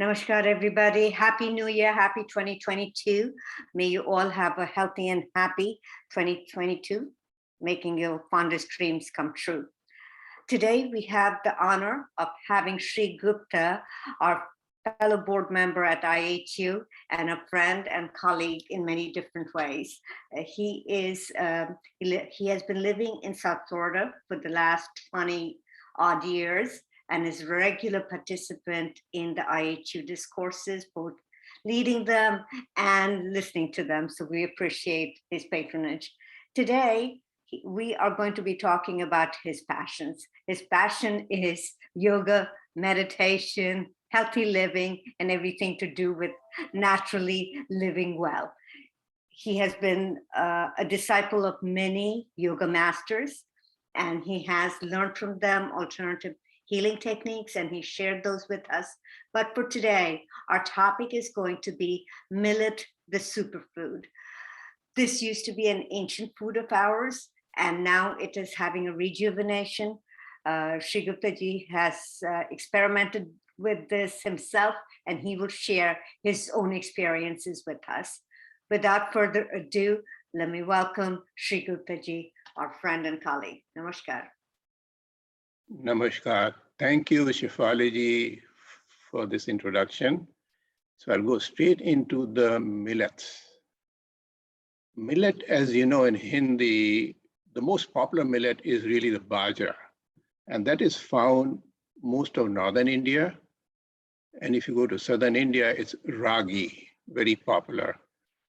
Namaskar, everybody. Happy New Year. Happy 2022. May you all have a healthy and happy 2022, making your fondest dreams come true. Today, we have the honor of having Shri Gupta, our fellow board member at IHU and a friend and colleague in many different ways. He has been living in South Florida for the last 20 odd years and is a regular participant in the IHU discourses, both leading them and listening to them. So we appreciate his patronage. Today, we are going to be talking about his passions. His passion is yoga, meditation, healthy living, and everything to do with naturally living well. He has been a disciple of many yoga masters, and he has learned from them alternative healing techniques, and he shared those with us. But for today, our topic is going to be millet, the superfood. This used to be an ancient food of ours, and now it is having a rejuvenation. Shri Gupta ji has experimented with this himself, and he will share his own experiences with us. Without further ado, let me welcome Shri Gupta ji, our friend and colleague. Namaskar. Namaskar. Thank you, Shefali ji, for this introduction. So I'll go straight into the millets. Millet, as you know, in Hindi, the most popular millet is really the bajra, and that is found most of northern India. And if you go to southern India, it's ragi, very popular.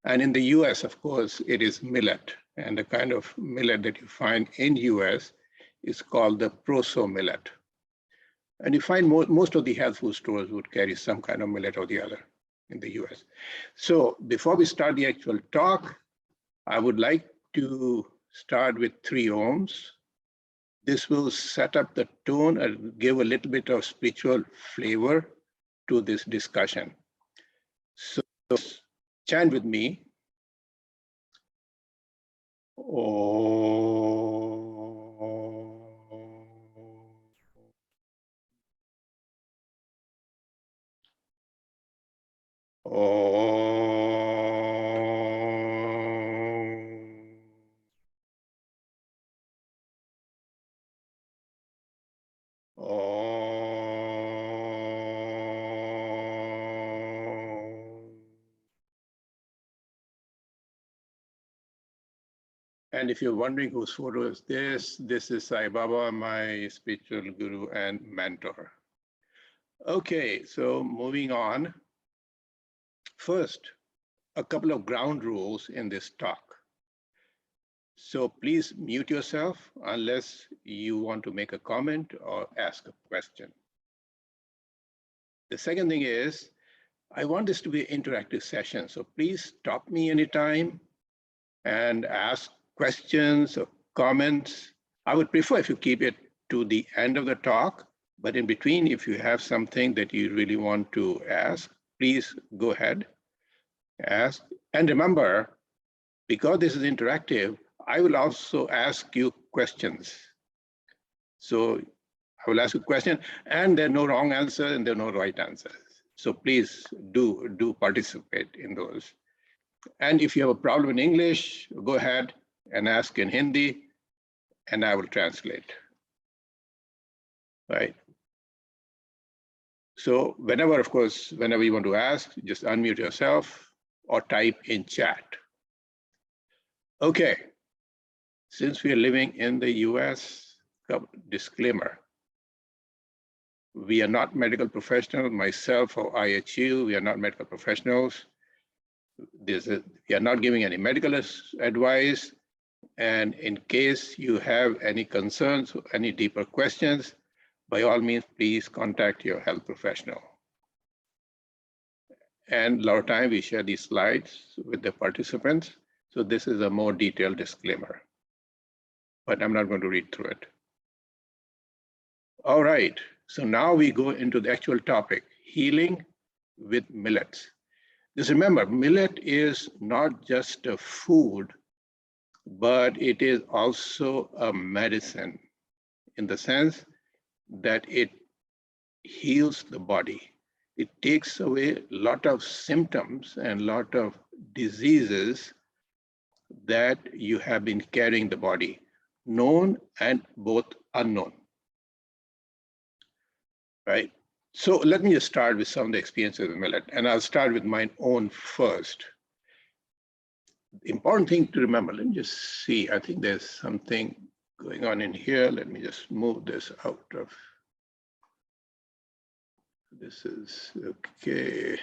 And in the US, of course, it is millet. And the kind of millet that you find in US is called the proso millet. And you find most of the health food stores would carry some kind of millet or the other in the US. So before we start the actual talk, I would like to start with 3 ohms. This will set up the tone and give a little bit of spiritual flavor to this discussion. So chant with me. And if you're wondering whose photo is this is Sai Baba, my spiritual guru and mentor. Okay, so moving on. First, a couple of ground rules in this talk. So please mute yourself unless you want to make a comment or ask a question. The second thing is, I want this to be an interactive session. So please stop me anytime and ask questions or comments. I would prefer if you keep it to the end of the talk, but in between, if you have something that you really want to ask, please go ahead, ask. And remember, because this is interactive, I will also ask you questions. So I will ask you a question, and there are no wrong answers and there are no right answers. So please do participate in those. And if you have a problem in English, go ahead and ask in Hindi, and I will translate. Right. So whenever, of course, whenever you want to ask, just unmute yourself or type in chat. Okay. Since we are living in the US, disclaimer. We are not medical professionals, myself or IHU, we are not medical professionals. We are not giving any medical advice. And in case you have any concerns, any deeper questions, by all means, please contact your health professional. And a lot of time we share these slides with the participants. So this is a more detailed disclaimer, but I'm not going to read through it. All right, so now we go into the actual topic, healing with millets. Just remember, millet is not just a food, but it is also a medicine in the sense that it heals the body. It takes away a lot of symptoms and a lot of diseases that you have been carrying the body, known and both unknown, right? So let me just start with some of the experiences with millet, and I'll start with my own first. The important thing to remember, let me just see, I think there's something going on in here. Let me just move this out of, this is okay.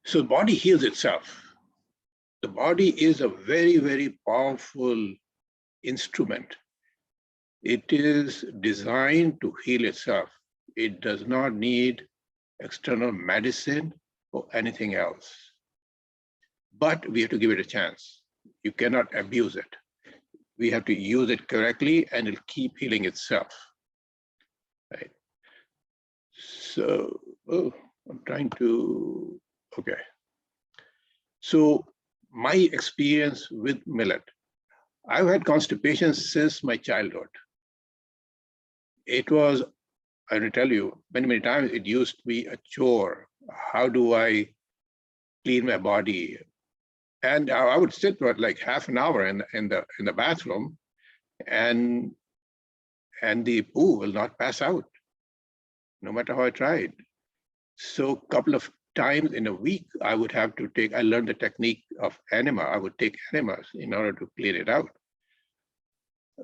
So the body heals itself. The body is a very, very powerful instrument. It is designed to heal itself. It does not need external medicine or anything else. But we have to give it a chance. You cannot abuse it. We have to use it correctly and it'll keep healing itself. Right. So, I'm trying to, okay. So my experience with millet, I've had constipation since my childhood. It was, I will tell you, many, many times it used to be a chore. How do I clean my body? And I would sit for like half an hour in the bathroom, and the poo will not pass out, no matter how I tried. So a couple of times in a week, I would have to take, I learned the technique of enema. I would take enemas in order to clear it out.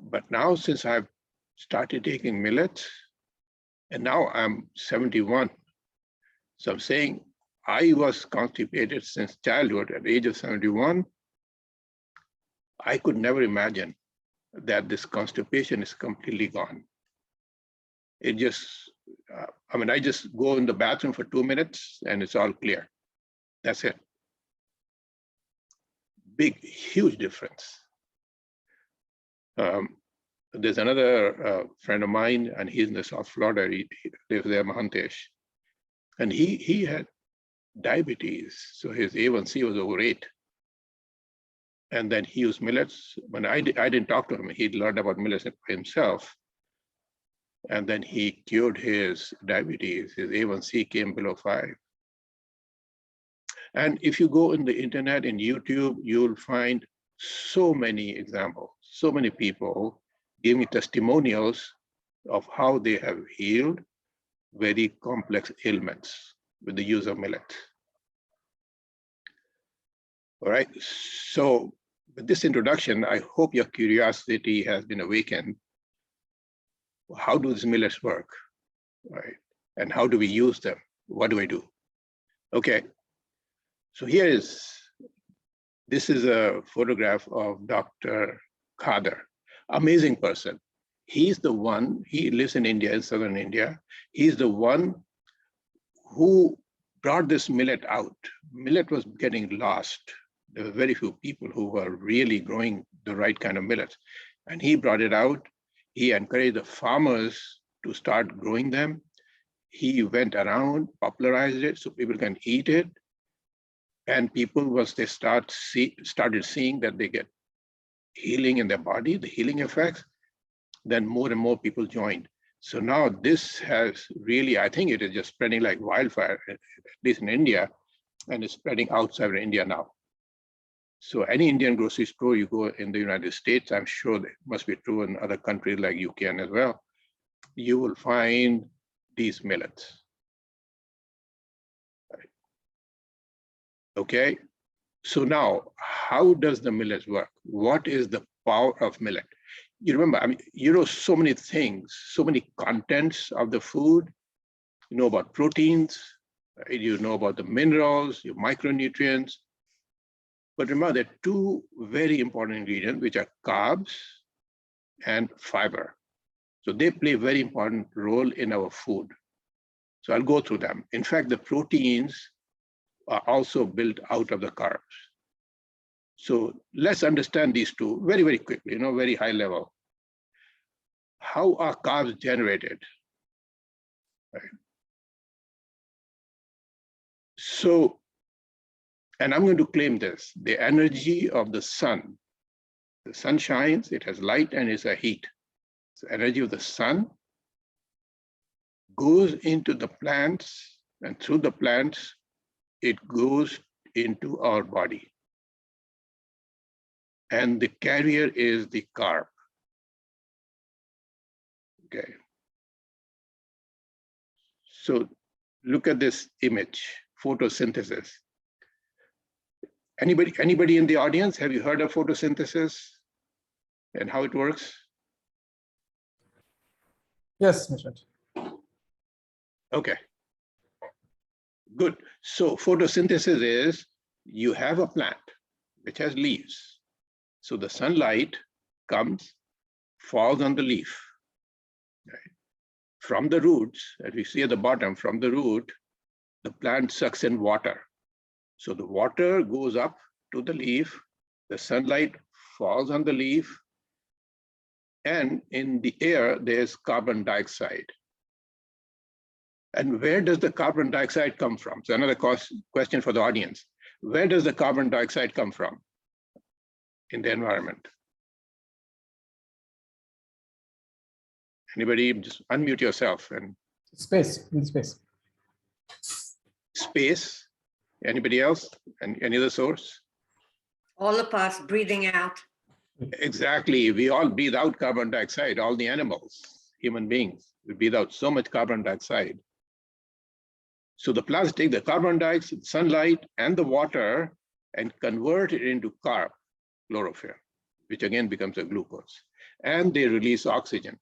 But now, since I've started taking millets, and now I'm 71, so I'm saying I was constipated since childhood. At the age of 71, I could never imagine that this constipation is completely gone. It just, I mean, I just go in the bathroom for 2 minutes and it's all clear. That's it. Big, huge difference. There's another friend of mine, and he's in the South Florida. He lives there, Mahantesh. And he had diabetes. So his A1C was over 8. And then he used millets. When I didn't talk to him, he'd learned about millets himself. And then he cured his diabetes. His A1C came below 5. And if you go in the internet, in YouTube, you'll find so many examples, so many people giving testimonials of how they have healed very complex ailments with the use of millet. All right, so with this introduction, I hope your curiosity has been awakened. How do these millets work, right? And how do we use them? What do I do? Okay, so this is a photograph of Dr. Khader, amazing person. He's the one, he lives in India, in southern India. He's the one who brought this millet out. Millet was getting lost. There were very few people who were really growing the right kind of millets. And he brought it out. He encouraged the farmers to start growing them. He went around, popularized it so people can eat it. And people, once they started seeing that they get healing in their body, the healing effects, then more and more people joined. So now this has really, I think it is just spreading like wildfire, at least in India, and it's spreading outside of India now. So any Indian grocery store you go in the United States, I'm sure that must be true in other countries like UK as well, you will find these millets. Right. Okay, so now how does the millet work? What is the power of millet? You remember, I mean, you know so many things, so many contents of the food. You know about proteins, right? You know about the minerals, your micronutrients. But remember, there are 2 very important ingredients, which are carbs and fiber. So they play a very important role in our food. So I'll go through them. In fact, the proteins are also built out of the carbs. So let's understand these 2 very, very quickly, very high level. How are carbs generated? Right. So, and I'm going to claim this, the energy of the sun shines, it has light and it's a heat. So energy of the sun goes into the plants, and through the plants, it goes into our body. And the carrier is the carb. Okay. So look at this image, photosynthesis. Anybody in the audience, have you heard of photosynthesis and how it works? Yes, Mr. Okay, good. So photosynthesis is you have a plant which has leaves. So the sunlight comes, falls on the leaf. Right? From the roots, as we see at the bottom, from the root, the plant sucks in water. So the water goes up to the leaf, the sunlight falls on the leaf, and in the air, there's carbon dioxide. And where does the carbon dioxide come from? So another question for the audience. Where does the carbon dioxide come from in the environment? Anybody, just unmute yourself. And Space, in space. Space. Anybody else? And any other source? All of us breathing out. Exactly. We all breathe out carbon dioxide, all the animals, human beings, we breathe out so much carbon dioxide. So the plants take the carbon dioxide, sunlight, and the water and convert it into carb, chlorophyll, which again becomes a glucose. And they release oxygen.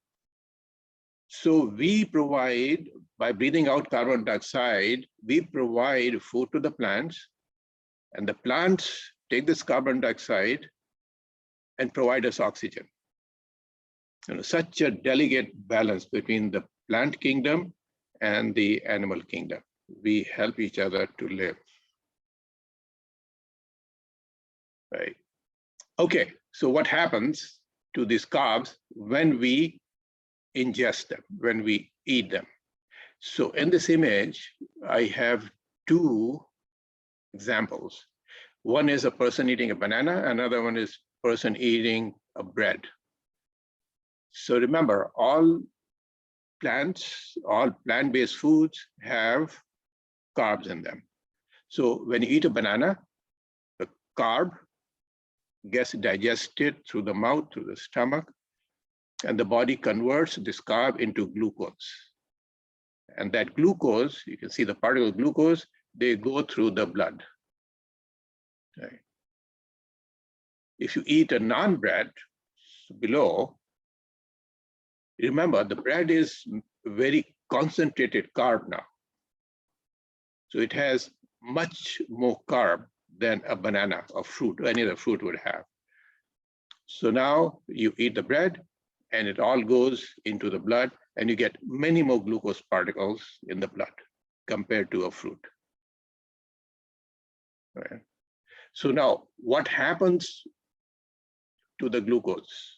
So we provide, by breathing out carbon dioxide, we provide food to the plants, and the plants take this carbon dioxide and provide us oxygen. Such a delicate balance between the plant kingdom and the animal kingdom. We help each other to live. Right. Okay, so what happens to these carbs when we ingest them, when we eat them? So in this image, I have two examples. One is a person eating a banana, another one is a person eating a bread. So remember, all plant-based foods have carbs in them. So when you eat a banana, the carb gets digested through the mouth, through the stomach, and the body converts this carb into glucose. And that glucose, you can see the particle of glucose, they go through the blood. Okay. If you eat a non-bread below, remember the bread is very concentrated carb now. So it has much more carb than a banana or fruit, or any other fruit would have. So now you eat the bread and it all goes into the blood and you get many more glucose particles in the blood compared to a fruit. Right. So now what happens to the glucose?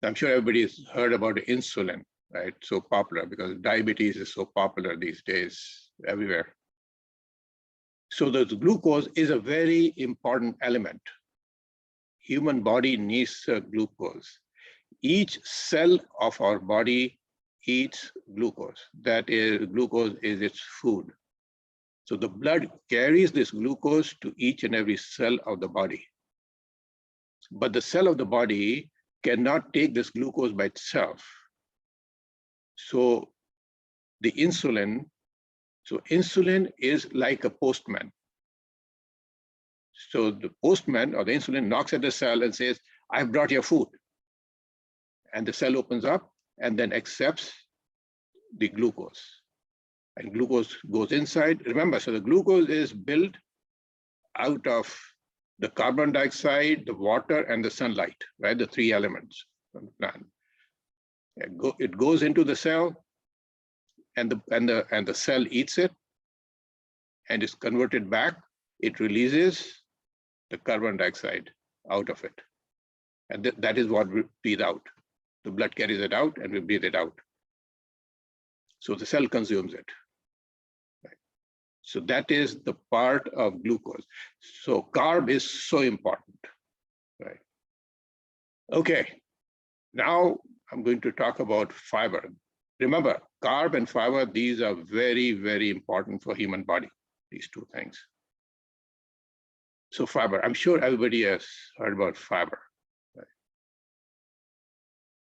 I'm sure everybody's heard about insulin, right? So popular because diabetes is so popular these days everywhere. So the glucose is a very important element. Human body needs glucose. Each cell of our body eats glucose. That is, glucose is its food. So the blood carries this glucose to each and every cell of the body. But the cell of the body cannot take this glucose by itself. So the insulin is like a postman. So the postman or the insulin knocks at the cell and says, I've brought your food. And the cell opens up and then accepts the glucose. And glucose goes inside. Remember, so the glucose is built out of the carbon dioxide, the water, and the sunlight, right? The three elements from the plant. It goes into the cell, and the cell eats it, and is converted back. It releases the carbon dioxide out of it, and that is what we breathe out. The blood carries it out, and we breathe it out. So the cell consumes it. Right. So that is the part of glucose. So carb is so important. right? Okay, now I'm going to talk about fiber. Remember, carb and fiber, these are very, very important for human body, these two things. So fiber, I'm sure everybody has heard about fiber. Right?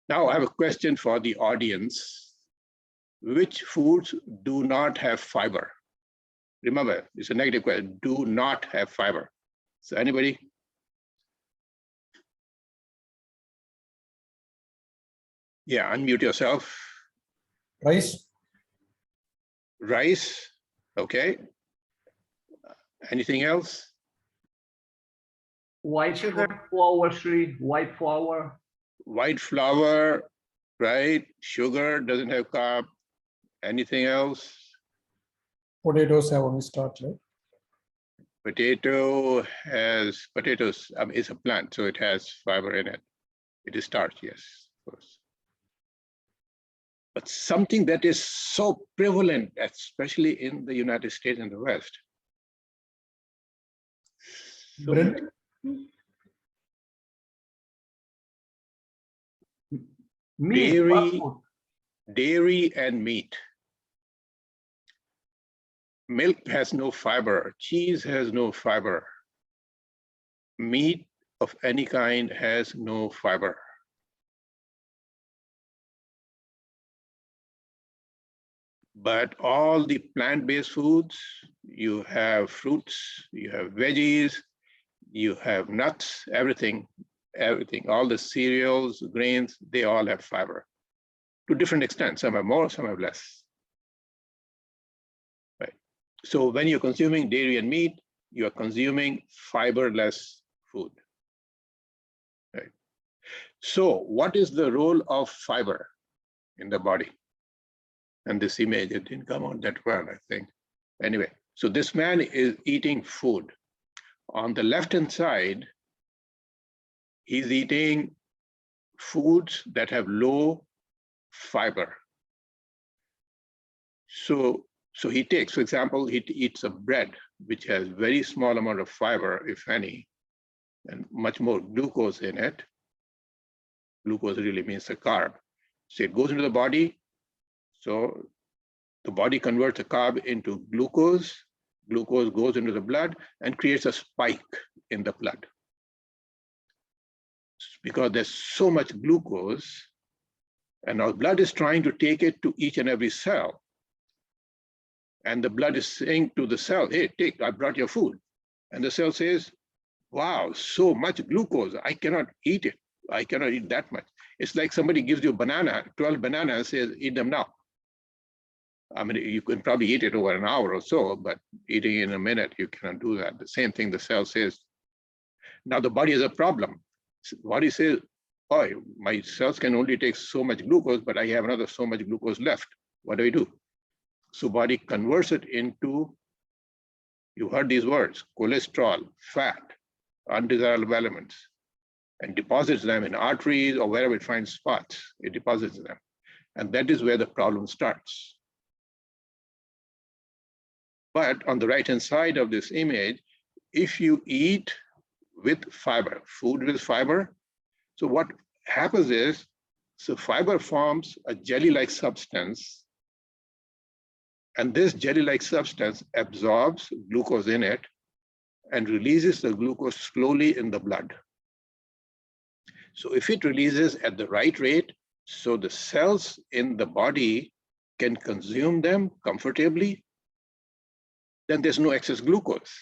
Now I have a question for the audience. Which foods do not have fiber? Remember, it's a negative question, do not have fiber. So anybody? Yeah, unmute yourself. Rice, Rice, okay. Anything else? White Sugar. flour, Shri, white flour. White flour, right? Sugar doesn't have carb. Anything else? potatoes have only starch, right? Potatoes, is a plant, so it has fiber in it. It is starch, yes, of course. But something that is so prevalent, especially in the United States and the West. So Bread, Meat, Dairy. fast food. Dairy and meat. Milk has no fiber. Cheese has no fiber. Meat of any kind has no fiber. But all the plant-based foods, you have fruits, you have veggies, you have nuts, everything, all the cereals, grains, they all have fiber to different extents. Some have more, some have less. Right. So when you're consuming dairy and meat, you are consuming fiberless food. Right. So what is the role of fiber in the body? And this image, it didn't come out that well, I think. Anyway, so this man is eating food. On the left-hand side, he's eating foods that have low fiber. So he takes, for example, he eats a bread, which has very small amount of fiber, if any, and much more glucose in it. Glucose really means a carb. So it goes into the body. So the body converts the carb into glucose. Glucose goes into the blood and creates a spike in the blood. Because there's so much glucose, and our blood is trying to take it to each and every cell. And the blood is saying to the cell, hey, take, I brought your food. And the cell says, wow, so much glucose, I cannot eat it. I cannot eat that much. It's like somebody gives you a banana, 12 bananas, and says, eat them now. I mean, you can probably eat it over an hour or so, but eating in a minute, you cannot do that. The same thing the cell says. Now the body has a problem. The body says, oh, my cells can only take so much glucose, but I have another so much glucose left. What do? So body converts it into, you heard these words, cholesterol, fat, undesirable elements, and deposits them in arteries or wherever it finds spots, it deposits them. And that is where the problem starts. But on the right-hand side of this image, if you eat with fiber, food with fiber, so what happens is, so fiber forms a jelly-like substance, and this jelly-like substance absorbs glucose in it and releases the glucose slowly in the blood. So if it releases at the right rate, so the cells in the body can consume them comfortably, then there's no excess glucose.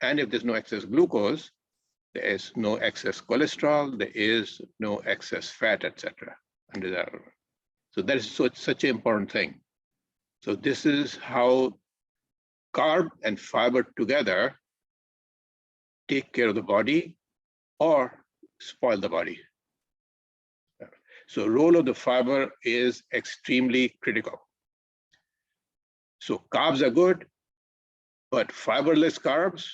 And if there's no excess glucose, there is no excess cholesterol, there is no excess fat, etc. So that is such an important thing. So this is how carb and fiber together take care of the body or spoil the body. So role of the fiber is extremely critical. So carbs are good, but fiberless carbs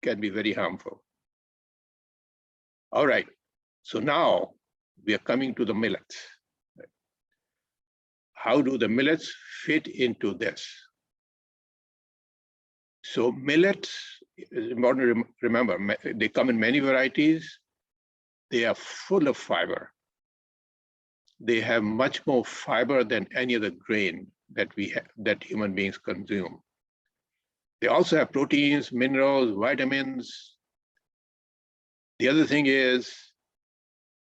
can be very harmful. All right, so now we are coming to the millets. How do the millets fit into this? So millets, is important to remember, they come in many varieties. They are full of fiber. They have much more fiber than any other grain that that human beings consume. They also have proteins, minerals, vitamins. The other thing is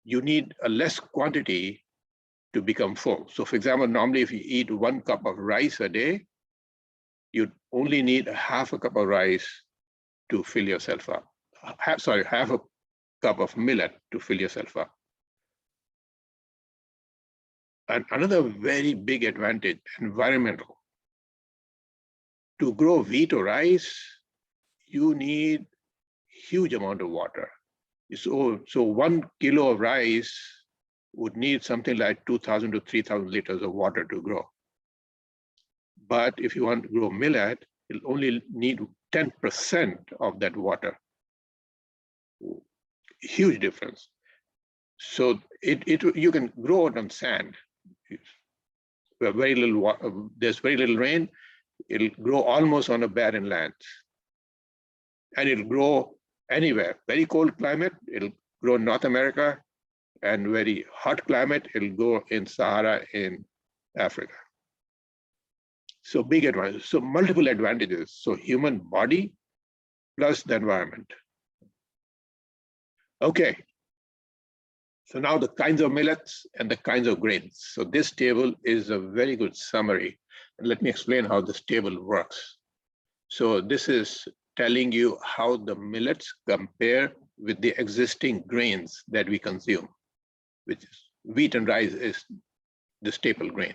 you need a less quantity to become full. So for example, normally if you eat 1 cup of rice a day, you only need half a cup of rice to fill yourself up. Half a cup of millet to fill yourself up. And another very big advantage, environmental. To grow wheat or rice, you need huge amount of water. So 1 kilo of rice would need something like 2,000 to 3,000 liters of water to grow. But if you want to grow millet, it'll only need 10% of that water. Huge difference. So you can grow it on sand. Where there's very little rain, it'll grow almost on a barren land. And it'll grow anywhere. Very cold climate, it'll grow in North America, and very hot climate, it'll grow in Sahara in Africa. So big advantage. So multiple advantages. So human body plus the environment. Okay. So now the kinds of millets and the kinds of grains. So this table is a very good summary. And let me explain how this table works. So this is telling you how the millets compare with the existing grains that we consume, which is wheat and rice is the staple grain.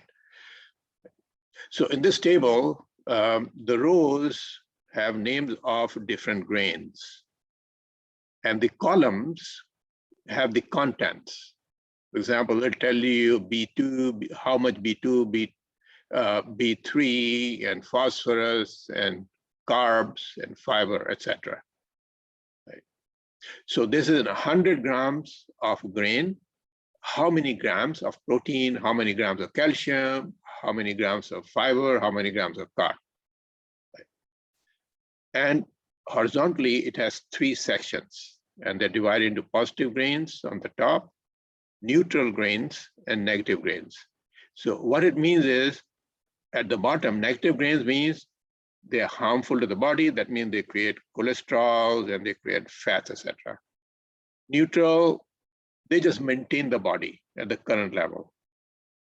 So in this table, the rows have names of different grains. And the columns have the contents. For example, it'll tell you B2, how much B2, B3, and phosphorus, and carbs, and fiber, etc. Right. So this is 100 grams of grain. How many grams of protein, how many grams of calcium, how many grams of fiber, how many grams of carb. Right. And horizontally, it has 3 sections, and they're divided into positive grains on the top, neutral grains, and negative grains. So what it means is, at the bottom, negative grains means they are harmful to the body. That means they create cholesterol and they create fats, etc. Neutral, they just maintain the body at the current level.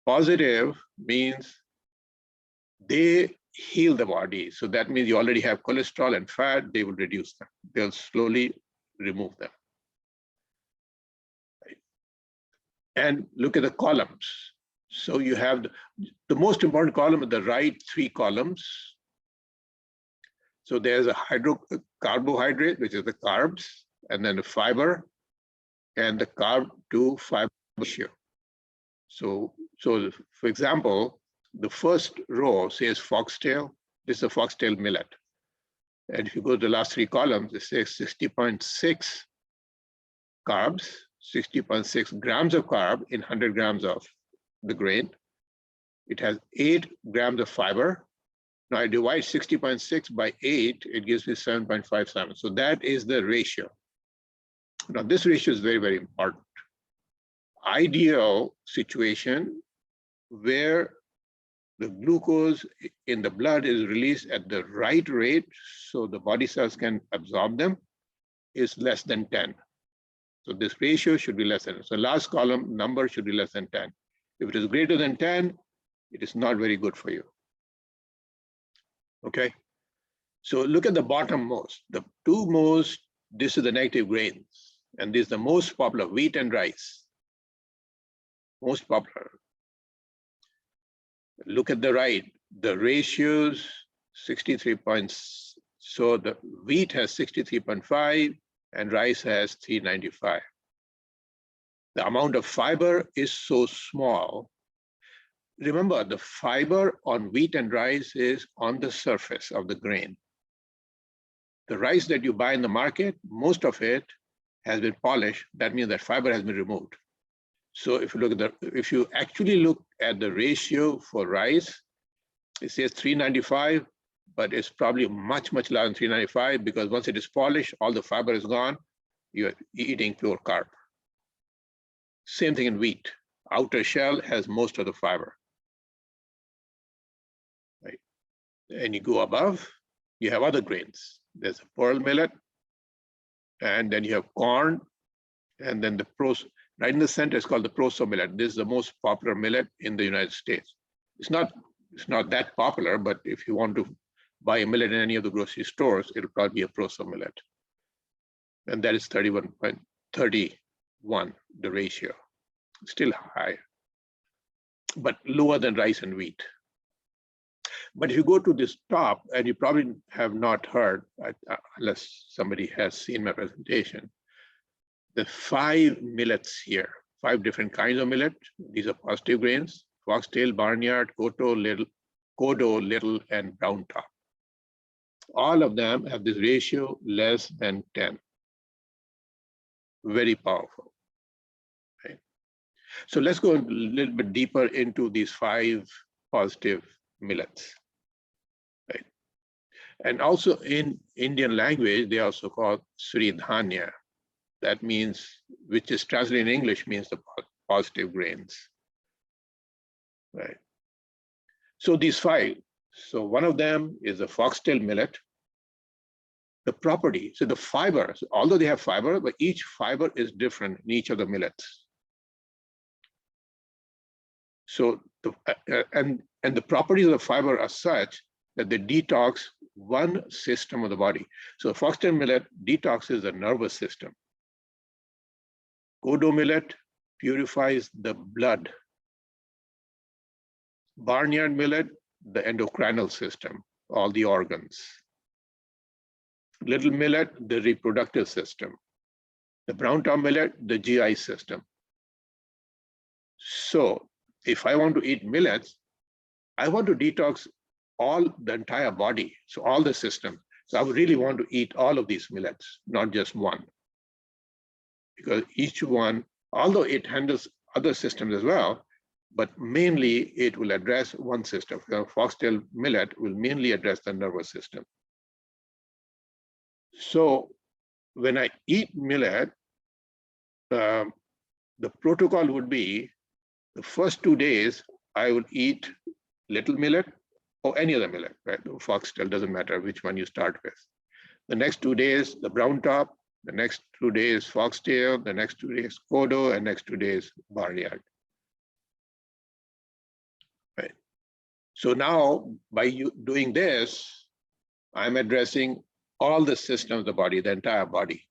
Positive means they heal the body. So that means you already have cholesterol and fat, they will reduce them. They'll slowly remove them. Right. And look at the columns. So you have the most important column is the right 3 columns. So there's a carbohydrate, which is the carbs, and then the fiber, and the carb to fiber ratio. So for example, the first row says foxtail. This is a foxtail millet. And if you go to the last 3 columns, it says 60.6 carbs, 60.6 grams of carb in 100 grams of the grain. It has 8 grams of fiber. Now I divide 60.6 by 8, it gives me 7.57. So that is the ratio. Now this ratio is very, very important. Ideal situation where the glucose in the blood is released at the right rate so the body cells can absorb them is less than 10. So this ratio should be less than. So last column number should be less than 10. If it is greater than 10, it is not very good for you. Okay. So look at the bottom most. The 2 most, this is the negative grains. And this is the most popular, wheat and rice. Most popular. Look at the right, the ratios, 63 points. So the wheat has 63.5 and rice has 395. The amount of fiber is so small. Remember, the fiber on wheat and rice is on the surface of the grain. The rice that you buy in the market, most of it has been polished. That means that fiber has been removed. So if you look at if you actually look at the ratio for rice, it says 395, but it's probably much, much larger than 395 because once it is polished, all the fiber is gone. You're eating pure carb. Same thing in wheat. Outer shell has most of the fiber. Right? And you go above, you have other grains. There's a pearl millet, and then you have corn, and then the right in the center is called the proso millet. This is the most popular millet in the United States. It's not that popular, but if you want to buy a millet in any of the grocery stores, it'll probably be a proso millet. And that is 31.31, the ratio. Still high, but lower than rice and wheat. But if you go to this top, and you probably have not heard, unless somebody has seen my presentation, the 5 millets here, 5 different kinds of millet. These are positive grains: foxtail, barnyard, kodo, little, and brown top. All of them have this ratio less than 10. Very powerful. Right? So let's go a little bit deeper into these 5 positive millets. Right? And also in Indian language, they also call Sri Dhanya. That means, which is translated in English, means the positive grains. Right. So these 5. So one of them is the foxtail millet. The property, so the fiber, so although they have fiber, but each fiber is different in each of the millets. So and the properties of the fiber are such that they detox one system of the body. So foxtail millet detoxes the nervous system. Kodo millet purifies the blood. Barnyard millet, the endocrinal system, all the organs. Little millet, the reproductive system. The brown top millet, the GI system. So if I want to eat millets, I want to detox the entire body, so all the systems. So I would really want to eat all of these millets, not just one. Because each one, although it handles other systems as well, but mainly it will address one system. Foxtail millet will mainly address the nervous system. So when I eat millet, the protocol would be the first 2 days, I would eat little millet or any other millet, right? Foxtail, doesn't matter which one you start with. The next 2 days, the brown top, the next 2 days, foxtail, the next 2 days, kodo, and next 2 days, barnyard. Right. So now by you doing this, I'm addressing all the systems of the body, the entire body.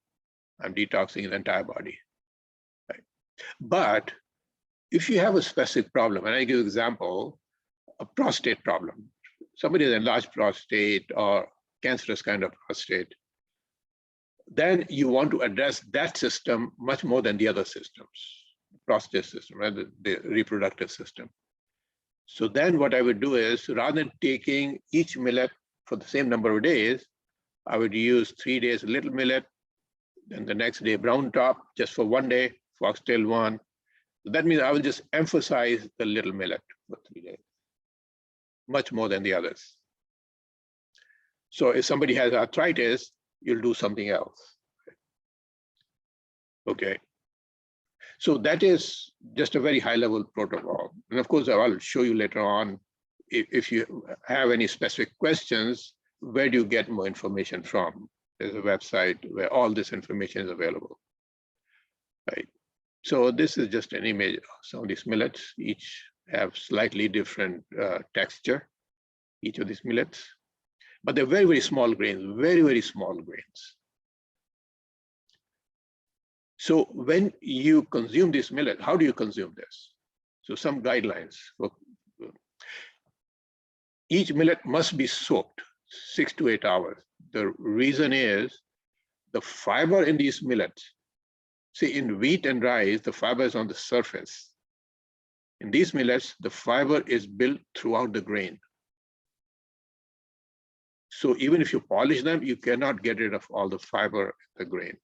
I'm detoxing the entire body. Right. But if you have a specific problem, and I give an example, a prostate problem, somebody has enlarged prostate or cancerous kind of prostate, then you want to address that system much more than the other systems, the prostate system, right? The reproductive system. So then what I would do is, rather than taking each millet for the same number of days, I would use 3 days little millet, then the next day brown top, just for 1 day, foxtail 1. So that means I will just emphasize the little millet for 3 days, much more than the others. So if somebody has arthritis, you'll do something else. Okay. So that is just a very high level protocol. And of course, I'll show you later on, if you have any specific questions, where do you get more information from? There's a website where all this information is available. Right. So this is just an image of some of these millets. Each have slightly different texture, each of these millets. But they're very, very small grains, very, very small grains. So when you consume this millet, how do you consume this? So some guidelines. Each millet must be soaked 6 to 8 hours. The reason is the fiber in these millets. See, in wheat and rice, the fiber is on the surface. In these millets, the fiber is built throughout the grain. So even if you polish them, you cannot get rid of all the fiber in the grain.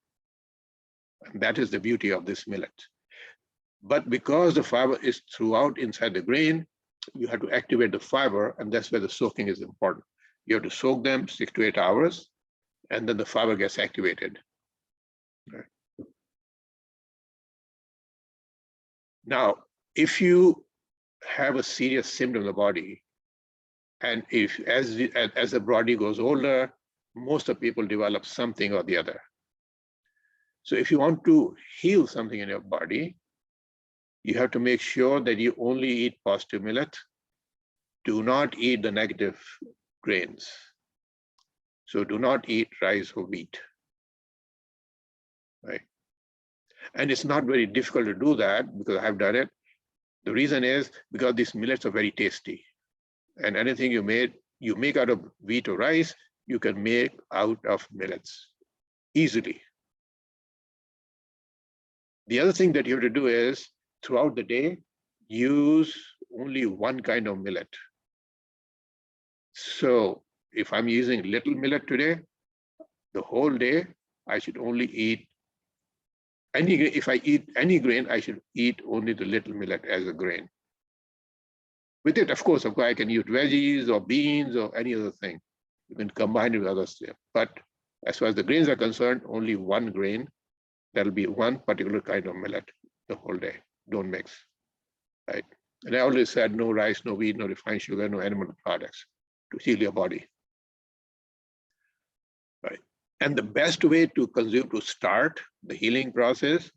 And that is the beauty of this millet. But because the fiber is throughout inside the grain, you have to activate the fiber, and that's where the soaking is important. You have to soak them 6 to 8 hours, and then the fiber gets activated. Right. Now, if you have a serious symptom in the body, and if as the body goes older, most of people develop something or the other. So if you want to heal something in your body, you have to make sure that you only eat positive millet. Do not eat the negative grains. So do not eat rice or wheat, right? And it's not very difficult to do that because I've done it. The reason is because these millets are very tasty. And anything you make out of wheat or rice, you can make out of millets easily. The other thing that you have to do is throughout the day, use only one kind of millet. So if I'm using little millet today, the whole day, I should only eat if I eat any grain, I should eat only the little millet as a grain. With it, of course, I can use veggies or beans or any other thing. You can combine it with other stuff. But as far as the grains are concerned, only one grain. That'll be one particular kind of millet the whole day. Don't mix, right? And I always said no rice, no wheat, no refined sugar, no animal products to heal your body, right? And the best way to consume, to start the healing process,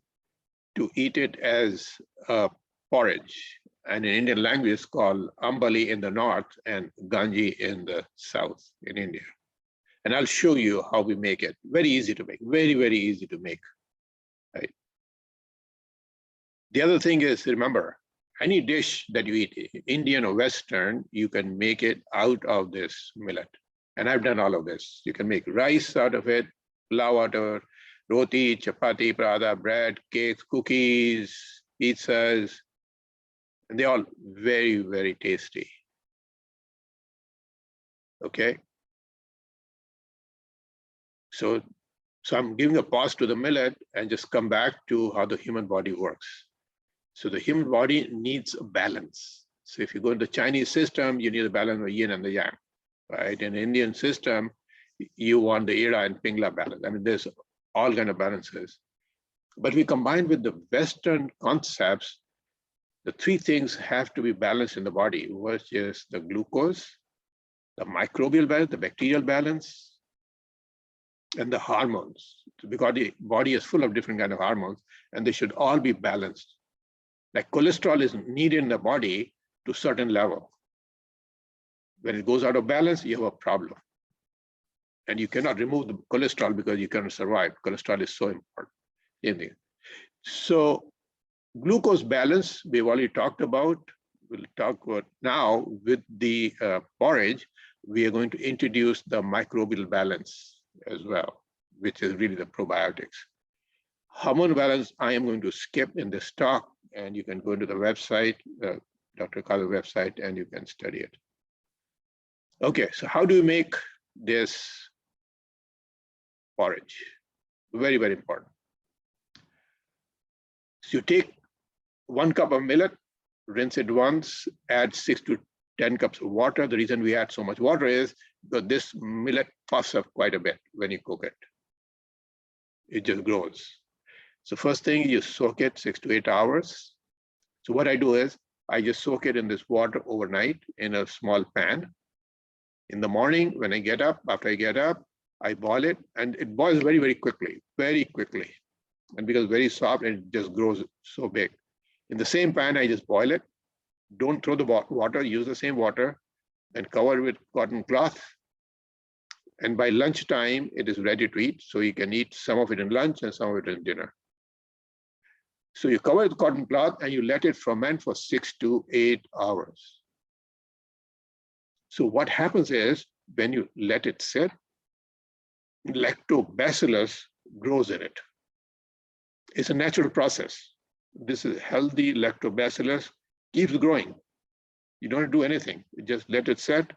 to eat it as a porridge. And in Indian language, it's called ambali in the north and ganji in the south in India. And I'll show you how we make it. Very easy to make, very, very easy to make, right? The other thing is, remember, any dish that you eat, Indian or Western, you can make it out of this millet. And I've done all of this. You can make rice out of it, pulao out of it, roti, chapati, paratha, bread, cakes, cookies, pizzas, and they're all very, very tasty. Okay. So I'm giving a pause to the millet and just come back to how the human body works. So the human body needs a balance. So if you go to the Chinese system, you need a balance of yin and the yang, right? In the Indian system, you want the Ira and Pingla balance. I mean, there's all kind of balances. But we combine with the Western concepts, the three things have to be balanced in the body, which is the glucose, the microbial balance, the bacterial balance, and the hormones. Because the body is full of different kind of hormones, and they should all be balanced. Like cholesterol is needed in the body to a certain level. When it goes out of balance, you have a problem. And you cannot remove the cholesterol because you cannot survive. Cholesterol is so important. So glucose balance, we've already talked about. We'll talk about now with the porridge, we are going to introduce the microbial balance as well, which is really the probiotics. Hormone balance, I am going to skip in this talk, and you can go to the website, Dr. Kala's website, and you can study it. Okay, so how do you make this porridge? Very, very important. So you take 1 cup of millet, rinse it once, add 6 to 10 cups of water. The reason we add so much water is because this millet puffs up quite a bit when you cook it. It just grows. So first thing, you soak it 6 to 8 hours. So what I do is I just soak it in this water overnight in a small pan. In the morning, when I get up, after I get up, I boil it, and it boils very, very quickly, very quickly. And because it's very soft, and it just grows so big. In the same pan, I just boil it. Don't throw the water, use the same water, and cover it with cotton cloth. And by lunchtime, it is ready to eat. So you can eat some of it in lunch and some of it in dinner. So you cover it with cotton cloth and you let it ferment for 6 to 8 hours. So what happens is when you let it sit, lactobacillus grows in it. It's a natural process. This is healthy lactobacillus, keeps growing. You don't do anything. You just let it set,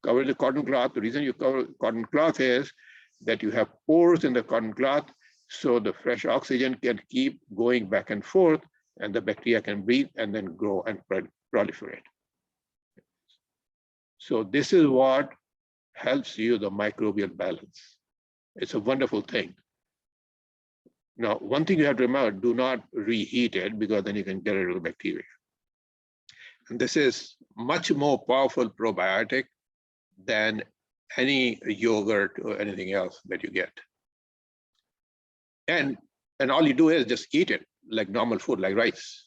cover the cotton cloth. The reason you cover cotton cloth is that you have pores in the cotton cloth, so the fresh oxygen can keep going back and forth, and the bacteria can breathe and then grow and proliferate. So this is what helps you the microbial balance. It's a wonderful thing. Now, one thing you have to remember, do not reheat it because then you can get rid of bacteria. And this is much more powerful probiotic than any yogurt or anything else that you get. And all you do is just eat it like normal food, like rice.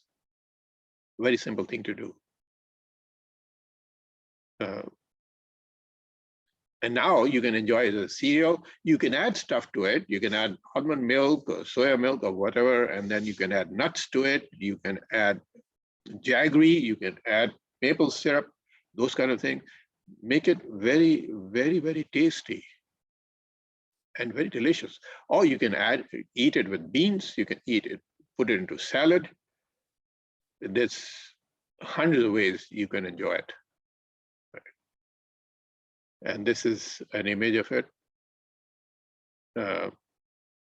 Very simple thing to do. And now you can enjoy it as a cereal. You can add stuff to it. You can add almond milk or soya milk or whatever, and then you can add nuts to it. You can add jaggery. You can add maple syrup, those kind of things. Make it very, very, very tasty and very delicious. Or you can eat it with beans. You can eat it, put it into salad. There's hundreds of ways you can enjoy it. And this is an image of it.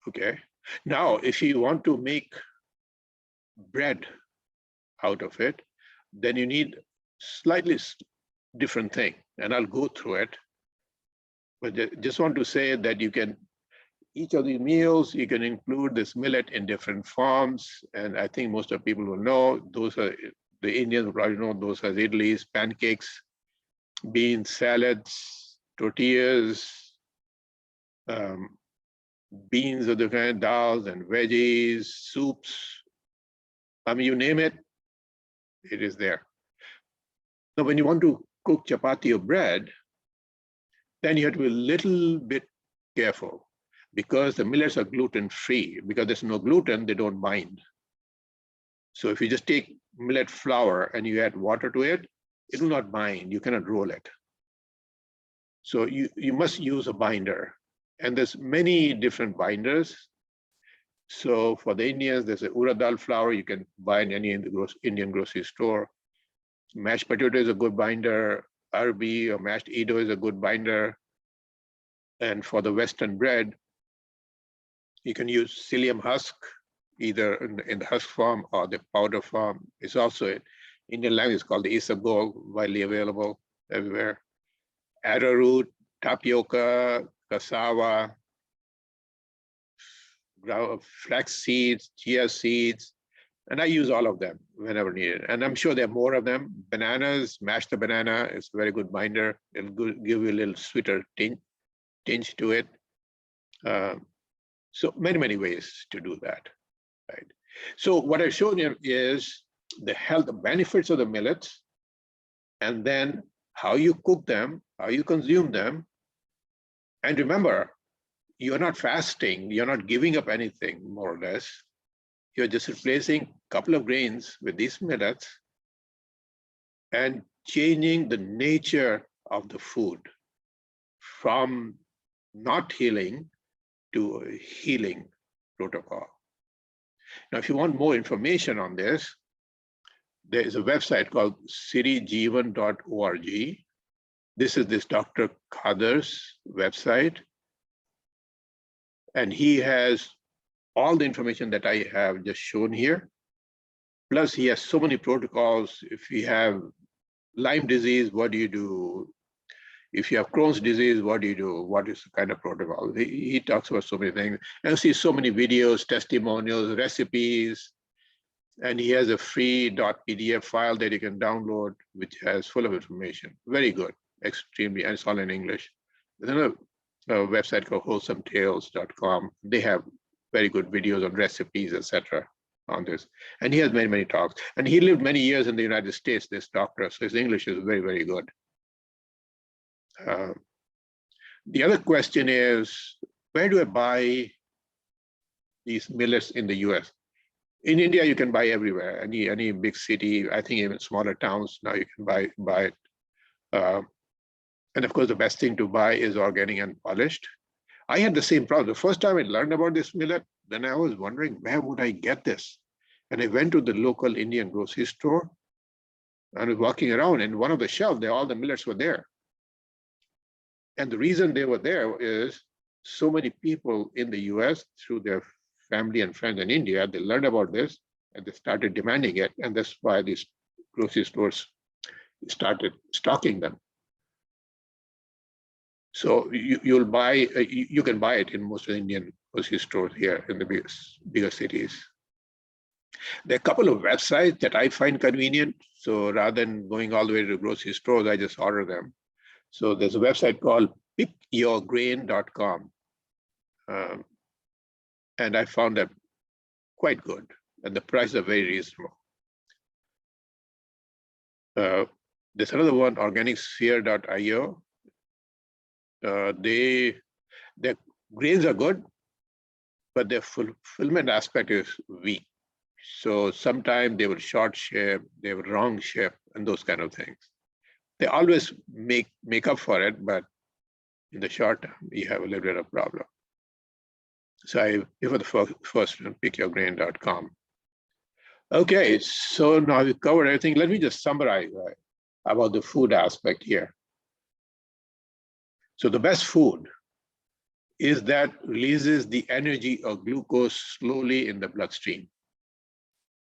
Okay. Now, if you want to make bread out of it, then you need slightly different thing. And I'll go through it. But just want to say that you can, each of these meals, you can include this millet in different forms. And I think most of people will know, those are, the Indians will probably know, those are idlis, pancakes, beans, salads, tortillas, beans of the kind, dals and veggies, soups. I mean, you name it, it is there. Now, when you want to cook chapati or bread, then you have to be a little bit careful because the millets are gluten-free. Because there's no gluten, they don't bind. So if you just take millet flour and you add water to it, it will not bind. You cannot roll it. So you must use a binder. And there's many different binders. So for the Indians, there's a urad dal flour you can buy in any Indian grocery store. Mashed potato is a good binder. Arbi or mashed Edo is a good binder. And for the Western bread, you can use psyllium husk, either in the husk form or the powder form. It's also in Indian language called the isabgol, widely available everywhere. Arrowroot, tapioca, cassava, flax seeds, chia seeds, and I use all of them whenever needed. And I'm sure there are more of them. Bananas, mash the banana, it's a very good binder. It'll give you a little sweeter tinge to it. So many ways to do that, right? So what I've shown you is the health benefits of the millets, and then how you cook them, how you consume them. And remember, you're not fasting, you're not giving up anything, more or less. You're just replacing a couple of grains with these millets and changing the nature of the food from not healing to a healing protocol. Now, if you want more information on this, there is a website called sirijeevan.org. This is this Dr. Khader's website. And he has all the information that I have just shown here. Plus, he has so many protocols. If you have Lyme disease, what do you do? If you have Crohn's disease, what do you do? What is the kind of protocol? He talks about so many things. And you see so many videos, testimonials, recipes. And he has a free .pdf file that you can download, which has full of information. Very good, extremely, and it's all in English. There's another website called wholesometales.com. They have very good videos on recipes, etc. on this. And he has many talks. And he lived many years in the United States, this doctor, so his English is very good. The other question is, where do I buy these millets in the US? In India, you can buy everywhere, any big city. I think even smaller towns now you can buy it. And of course, the best thing to buy is organic and polished. I had the same problem. The first time I learned about this millet, then I was wondering, where would I get this? And I went to the local Indian grocery store and I was walking around, and one of the shelves, all the millets were there. And the reason they were there is so many people in the US, through their family and friends in India, they learned about this and they started demanding it. And that's why these grocery stores started stocking them. So you'll buy, you can buy it in most of the Indian grocery stores here in the bigger cities. There are a couple of websites that I find convenient. So rather than going all the way to grocery stores, I just order them. So there's a website called pickyourgrain.com. And I found them quite good. And the prices are very reasonable. There's another one, organicsphere.io. Their grains are good, but their fulfillment aspect is weak. So sometimes they will short ship, they will wrong ship, and those kind of things. They always make up for it, but in the short term, you have a little bit of problem. So I prefer the first one, pickyourgrain.com. Okay, so now we've covered everything. Let me just summarize about the food aspect here. So the best food is that releases the energy of glucose slowly in the bloodstream.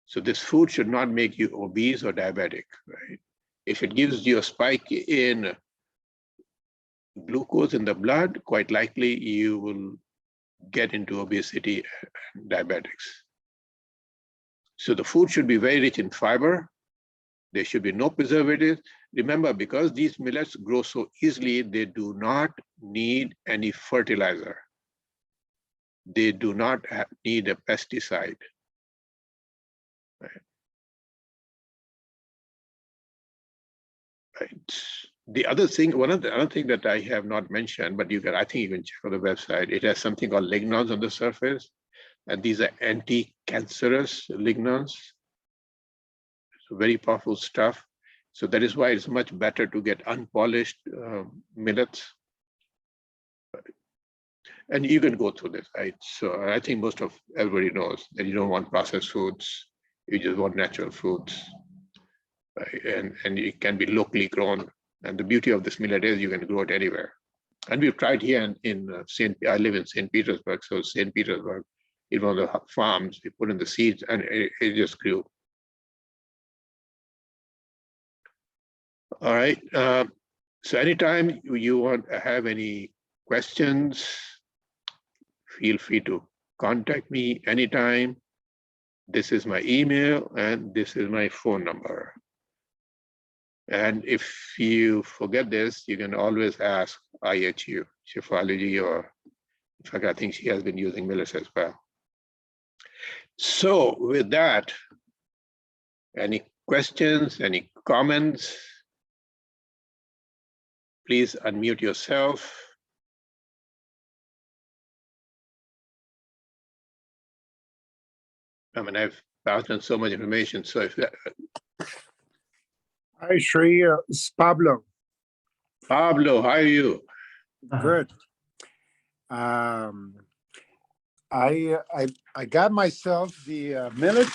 So this food should not make you obese or diabetic, right? If it gives you a spike in glucose in the blood, quite likely you will get into obesity and diabetics. So the food should be very rich in fiber. There should be no preservatives. Remember, because these millets grow so easily, they do not need any fertilizer. They do not need a pesticide. Right. Right. The other thing, one of the other thing that I have not mentioned, but I think you can check on the website. It has something called lignans on the surface, and these are anti-cancerous lignans. So very powerful stuff. So that is why it's much better to get unpolished millets. And you can go through this, right? So I think most of everybody knows that you don't want processed foods. You just want natural foods. Right? And it can be locally grown. And the beauty of this millet is you can grow it anywhere. And we've tried here I live in St. Petersburg. So St. Petersburg, in one of the farms, we put in the seeds and it just grew. All right. So anytime you want to have any questions, feel free to contact me anytime. This is my email and this is my phone number. And if you forget this, you can always ask IHU, Shefology, or in fact, I think she has been using millets as well. So with that, any questions, any comments? Please unmute yourself. I mean, I've passed on so much information. So if Hi, Shri. It's Pablo. Pablo, how are you? Good. I got myself the millets.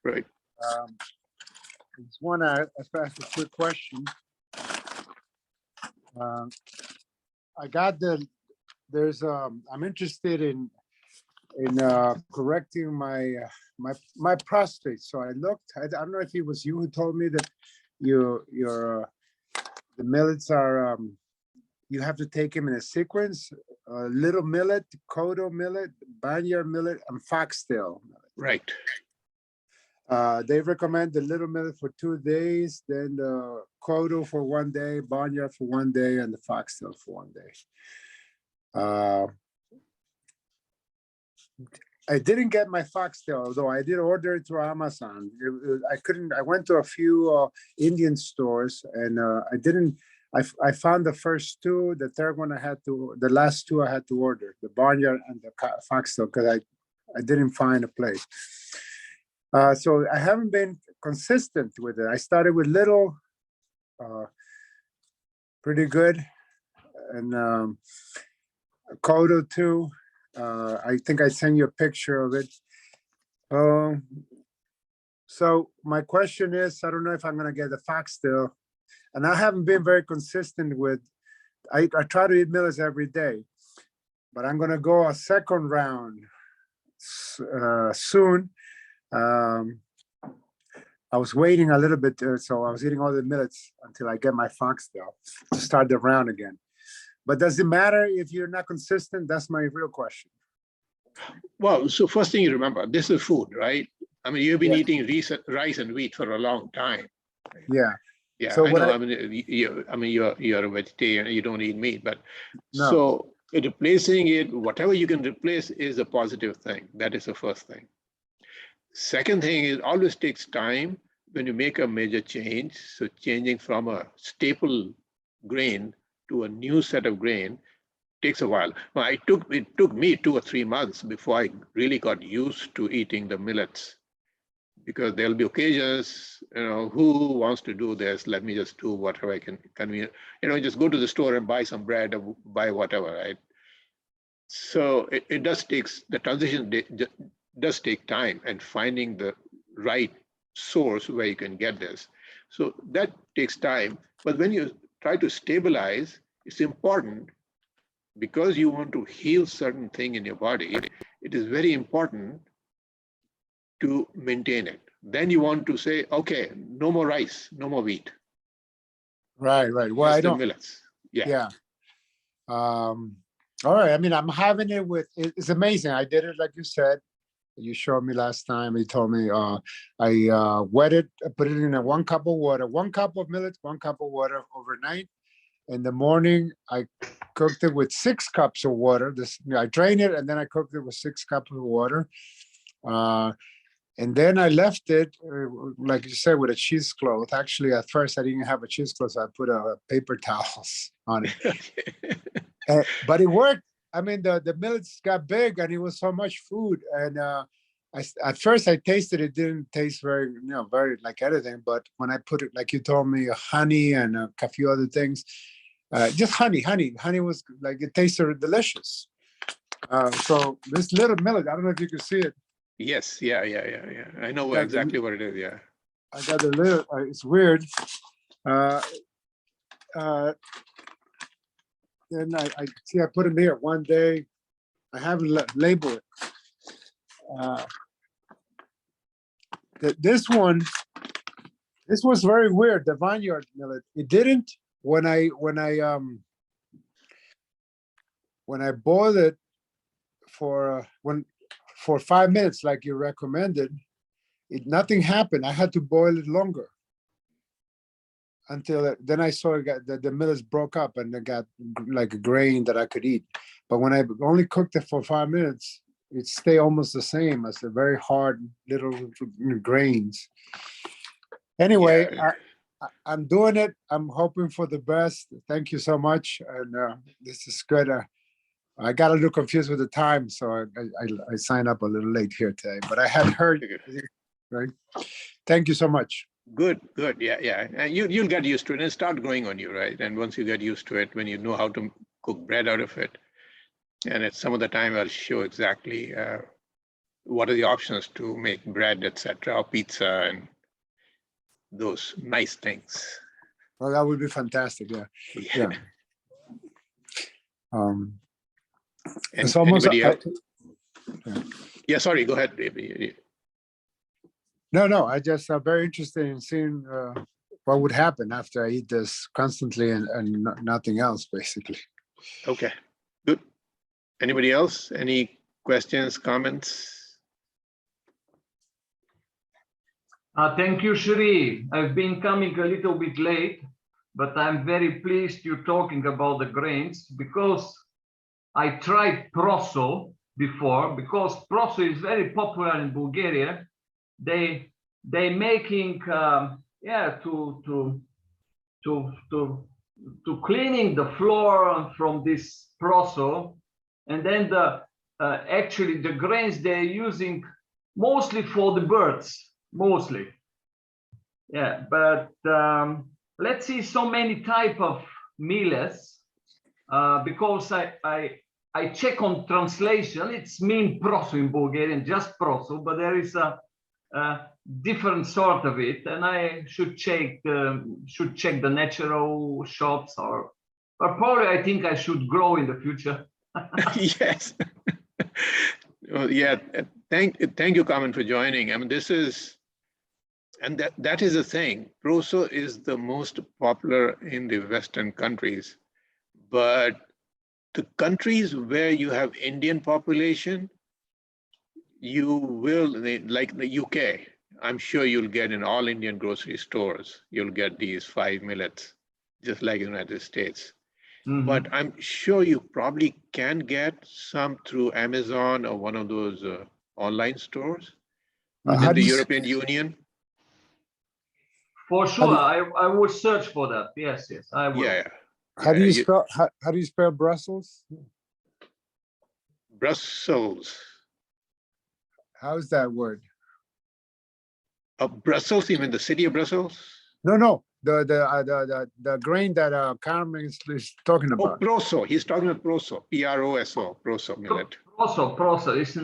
Right. It's one I asked a quick question. I got I'm interested in correcting my prostate. So I looked. I don't know if it was you who told me that the millets are you have to take them in a sequence: little millet, kodo millet, barnyard millet, and foxtail millet. Right. They recommend the little millet for 2 days, then the kodo for 1 day, barnyard for 1 day, and the foxtail for 1 day. I didn't get my foxtail, although I did order it through Amazon. I went to a few Indian stores and I found the first two. The third one the last two I had to order, the barnyard and the foxtail, because I didn't find a place. So I haven't been consistent with it. I started with little, pretty good, and kodo too. I think I sent you a picture of it. So my question is, I don't know if I'm gonna get the foxtail, and I haven't been very consistent with. I try to eat millets every day, but I'm gonna go a second round soon. I was waiting a little bit, so I was eating all the millets until I get my foxtail to start the round again. But does it matter if you're not consistent? That's my real question. Well, so first thing you remember, this is food, right? I mean, you've been Yeah. eating rice and wheat for a long time. Yeah. Yeah, So I what know. I- You're a vegetarian. You don't eat meat, but No. so replacing it, whatever you can replace, is a positive thing. That is the first thing. Second thing is always takes time when you make a major change. So changing from a staple grain to a new set of grain takes a while. Well, it took me 2 or 3 months before I really got used to eating the millets, because there'll be occasions, who wants to do this? Let me just do whatever I can convenient, just go to the store and buy some bread or buy whatever, right? So it does takes, the transition does take time, and finding the right source where you can get this. So that takes time. But when you try to stabilize, it's important, because you want to heal certain thing in your body. It is very important to maintain it. Then you want to say, okay, no more rice, no more wheat. Right. Well, Just I the don't. millets. Yeah. Yeah. All right. I mean, I'm having it with. It's amazing. I did it like you said. You showed me last time. You told me. I wet it. I put it in a 1 cup of water. 1 cup of millets. 1 cup of water overnight. In the morning, I cooked it with 6 cups of water. I drained it, and then I cooked it with 6 cups of water. And then I left it, like you said, with a cheesecloth. Actually, at first I didn't have a cheesecloth, so I put a paper towels on it. But it worked. I mean, the millets got big, and it was so much food. And at first I tasted it, didn't taste very, very like anything. But when I put it, like you told me, honey and a few other things, just honey was like, it tasted delicious. So this little millet, I don't know if you can see it. Yes. Yeah. I know Got exactly what it is. Yeah. I got a little. It's weird. Then I see. I put it here one day. I haven't labeled it. This one. This was very weird. The vineyard millet. It didn't when I boiled it for 5 minutes, like you recommended. Nothing happened. I had to boil it longer until then I saw the millets broke up and it got like a grain that I could eat. But when I only cooked it for 5 minutes, it stayed almost the same as the very hard little grains. Anyway, Yeah. I'm doing it. I'm hoping for the best. Thank you so much. And this is good. I got a little confused with the time, so I signed up a little late here today. But I had heard, right? Thank you so much. Good. Yeah. And you'll get used to it and start growing on you, right? And once you get used to it, when you know how to cook bread out of it, and at some of the time I'll show exactly what are the options to make bread, etc., or pizza, and those nice things. Well, that would be fantastic. Yeah. It's almost. Anybody else? Yeah. Sorry. Go ahead, baby. No. I just very interested in seeing what would happen after I eat this constantly and nothing else, basically. Okay. Good. Anybody else? Any questions, comments? Thank you, Shri. I've been coming a little bit late, but I'm very pleased you're talking about the grains, because I tried proso before, because proso is very popular in Bulgaria. They making to cleaning the floor from this proso, and then actually the grains they're using mostly for the birds. Mostly, yeah, but let's see so many type of millets, because I check on translation. It's mean proso in Bulgarian, just proso, but there is a different sort of it, and I should check the natural shops, or probably I think I should grow in the future. Yes. Well, yeah. Thank you, Carmen, for joining. I mean, this is. And that is the thing. Proso is the most popular in the Western countries, but The countries where you have Indian population, you will, like the UK, I'm sure you'll get in all Indian grocery stores, you'll get these 5 millets, just like the United States. But I'm sure you probably can get some through Amazon or one of those online stores How within do the you, European Union. For How sure, do I will search for that. Yes, yes, I will. Yeah, how do you yeah, spell, how do you spell Brussels? Brussels. How's that word? Brussels, you mean the city of Brussels? No, the grain that Carmen is talking Oh, about. proso. He's talking about proso. Proso. Proso millet. Proso, it's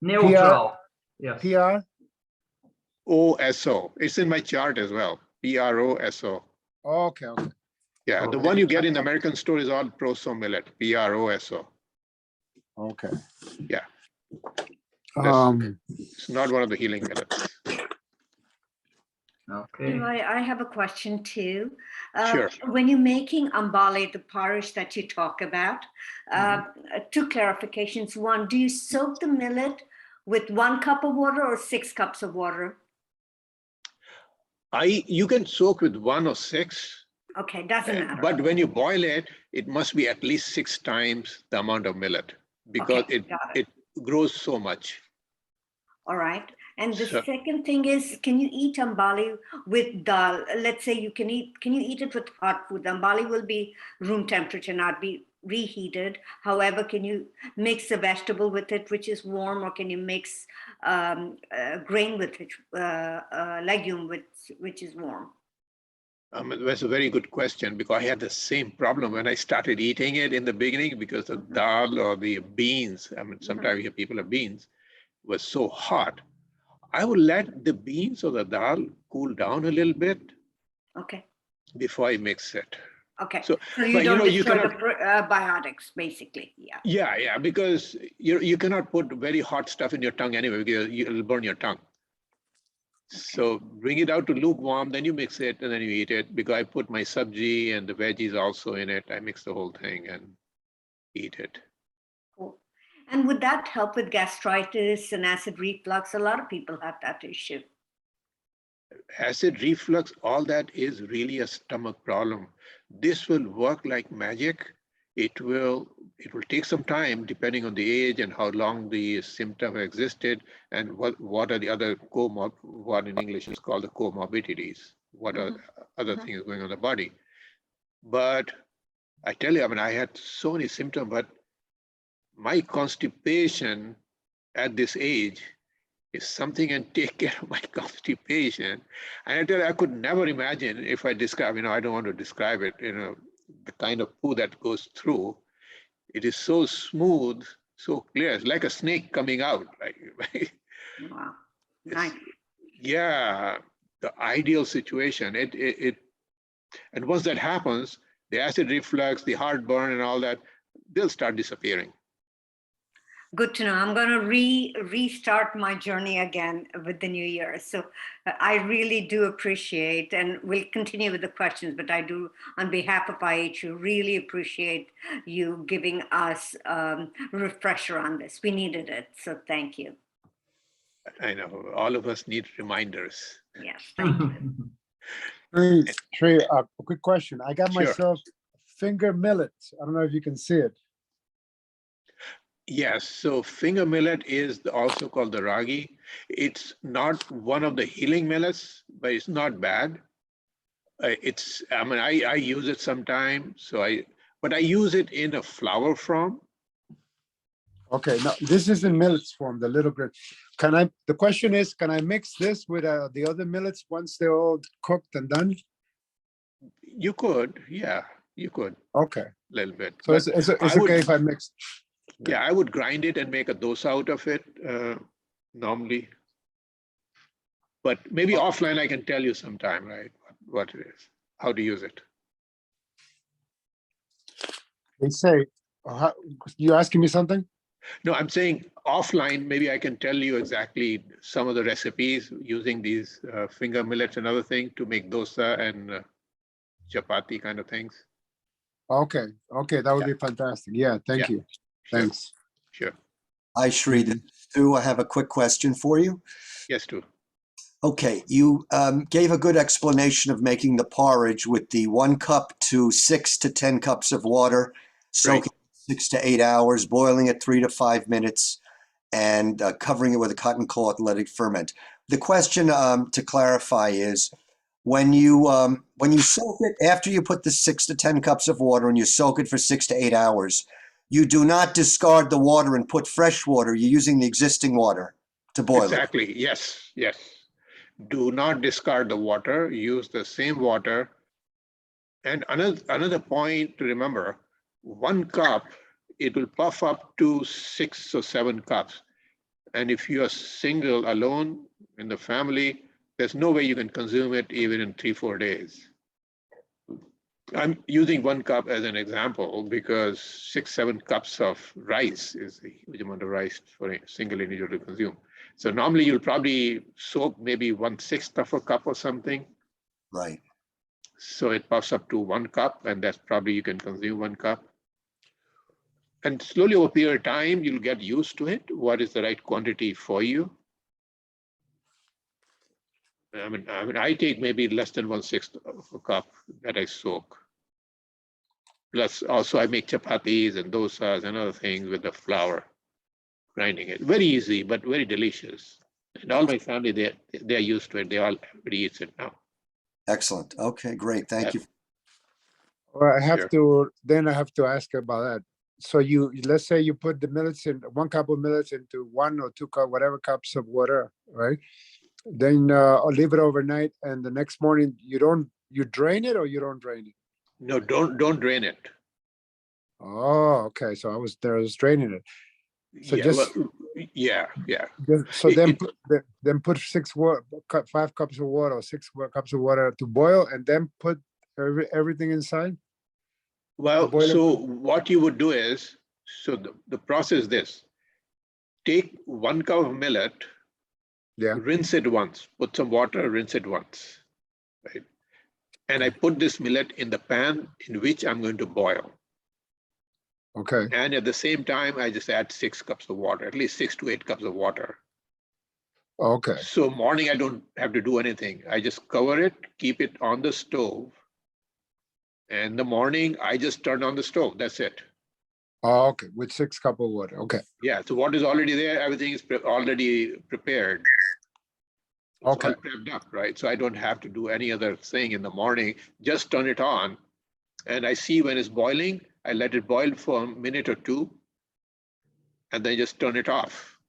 neutral. Yes. PR? OSO. It's in my chart as well. PROSO. Okay. Yeah, the Okay. one you get in the American store is all proso millet. PROSO. Okay. Yeah. Um, It's not one of the healing millets. Okay. I have a question too. Sure. When you're making ambali, the porridge that you talk about, two clarifications. One, do you soak the millet with 1 cup of water or 6 cups of water? You can soak with 1 or 6. Okay, doesn't matter. But when you boil it, it must be at least 6 times the amount of millet because Okay, got it grows so much. All right. And the So- second thing is, can you eat ambali with dal? Let's say can you eat it with hot food? Ambali will be room temperature, not be reheated. However, can you mix a vegetable with it, which is warm, or can you mix grain with it, legume which is warm? That's a very good question because I had the same problem when I started eating it in the beginning because the dal or the beans, sometimes you hear people have beans, was so hot. I would let the beans or the dal cool down a little bit Okay. before I mix it. Okay. So, So you but don't you destroy cannot, the biotics, basically. Yeah. yeah, because you cannot put very hot stuff in your tongue anyway because it'll burn your tongue. So bring it out to lukewarm, then you mix it and then you eat it because I put my sabji and the veggies also in it. I mix the whole thing and eat it. Cool. And would that help with gastritis and acid reflux? A lot of people have that issue. Acid reflux, all that is really a stomach problem. This will work like magic. It will take some time depending on the age and how long the symptom existed and what are the other what in English is called the comorbidities. What are other things going on in the body? But I tell you, I had so many symptoms, but my constipation at this age is something and take care of my constipation. And I tell you, I could never imagine if I describe, I don't want to describe it, the kind of poo that goes through. It is so smooth, so clear. It's like a snake coming out. Right? Wow. Nice. Yeah, the ideal situation. And once that happens, the acid reflux, the heartburn and all that, they'll start disappearing. Good to know. I'm going to restart my journey again with the new year. So I really do appreciate, and we'll continue with the questions, but I do, on behalf of IHU, really appreciate you giving us a refresher on this. We needed it. So thank you. I know, all of us need reminders. Yes, thank you. Shri, a quick question. I got Sure. myself finger millets. I don't know if you can see it. Yes, so finger millet is also called the ragi. It's not one of the healing millets, but it's not bad. I use it sometimes, but I use it in a flour form. Okay, now this is in millets form, the little grain. The question is, can I mix this with the other millets once they're all cooked and done? You could, yeah, you could Okay, a little bit. so But it's I would- okay if I mix. Yeah, I would grind it and make a dosa out of it normally. But maybe offline I can tell you sometime, right, what it is, how to use it. They say, you asking me something? No, I'm saying offline, maybe I can tell you exactly some of the recipes using these finger millets and other things to make dosa and chapati kind of things. Okay, okay, that would be fantastic. Yeah, thank Yeah. you. Sure. Thanks. Sure. Hi, Shri. This is Stu. I have a quick question for you. Yes, too. Okay, you gave a good explanation of making the porridge with the 1 cup to 6 to 10 cups of water, soaking 6 to 8 hours, boiling it 3 to 5 minutes, and covering it with a cotton cloth and let it ferment. The question to clarify is, when you soak it, after you put the 6 to 10 cups of water and you soak it for 6 to 8 hours, you do not discard the water and put fresh water. You're using the existing water to boil it. Exactly. Yes. Yes. Do not discard the water. Use the same water. And another point to remember: 1 cup, it will puff up to 6 or 7 cups. And if you are single, alone in the family, there's no way you can consume it even in 3-4 days. I'm using 1 cup as an example because 6-7 cups of rice is a huge amount of rice for a single individual to consume. So normally you'll probably soak maybe 1/6 of a cup or something. Right. So it puffs up to 1 cup, and that's probably you can consume 1 cup. And slowly over a period of time, you'll get used to it. What is the right quantity for you? I mean, I take maybe less than 1/6 of a cup that I soak. Plus, also I make chapatis and dosas and other things with the flour, grinding it. Very easy, but very delicious. And all my family, they're used to it. Everybody eats it now. Excellent. Okay, great. Thank you. Well, I have Sure. to ask about that. So let's say you put the millets in 1 cup of millets into 1 or 2 cup, whatever cups of water, right? Then I'll leave it overnight, and the next morning you drain it or you don't drain it? No, don't drain it. Oh, okay. So I was draining it. So Yeah, yeah. so It- then put 5 cups of water or 6 cups of water to boil, and then put everything inside. Well, boiler- so what you would do is, so the process is this: take 1 cup of millet, Yeah. rinse it once, put some water, rinse it once, right? And I put this millet in the pan in which I'm going to boil. Okay. And at the same time, I just add 6 cups of water, at least 6 to 8 cups of water. Okay. So morning, I don't have to do anything. I just cover it, keep it on the stove. And in the morning, I just turn on the stove. That's it. Oh, okay. With 6 cup of water. Okay. Yeah. So what is already there, everything is already prepared. It's Okay. all prepped up, right? So I don't have to do any other thing in the morning. Just turn it on. And I see when it's boiling, I let it boil for a minute or 2. And then just turn it off.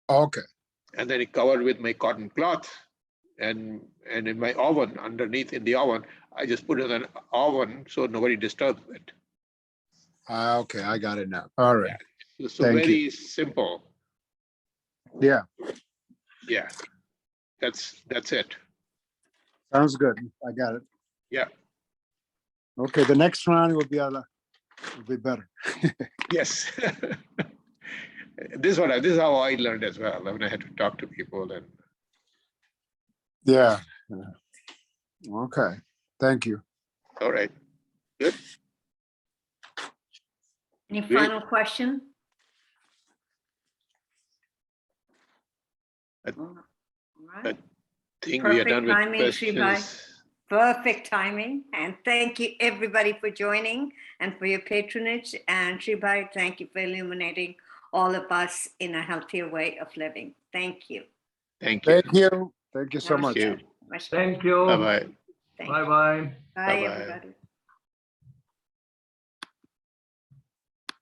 Okay. And then it covered with my cotton cloth. And in my oven, underneath in the oven, I just put it in an oven so nobody disturbs it. Okay. I got it now. All right. So Thank very simple. Yeah. Yeah, that's it. Sounds good. I got it. Yeah. Okay. The next round will be better. Yes. This is how I learned as well. I mean, I had to talk to people and Yeah. Okay. Thank you. all right. Good. Any Great. final question? I- All I right. think we are done with Perfect timing, Shribai. questions. Perfect timing. And thank you everybody for joining and for your patronage. And Shribai, thank you for illuminating all of us in a healthier way of living. Thank you. Thank you. Thank you. Thank you so much. Thank you. Namaskar. Thank you. Bye-bye. Thank you. Bye-bye. Bye, Bye-bye. everybody.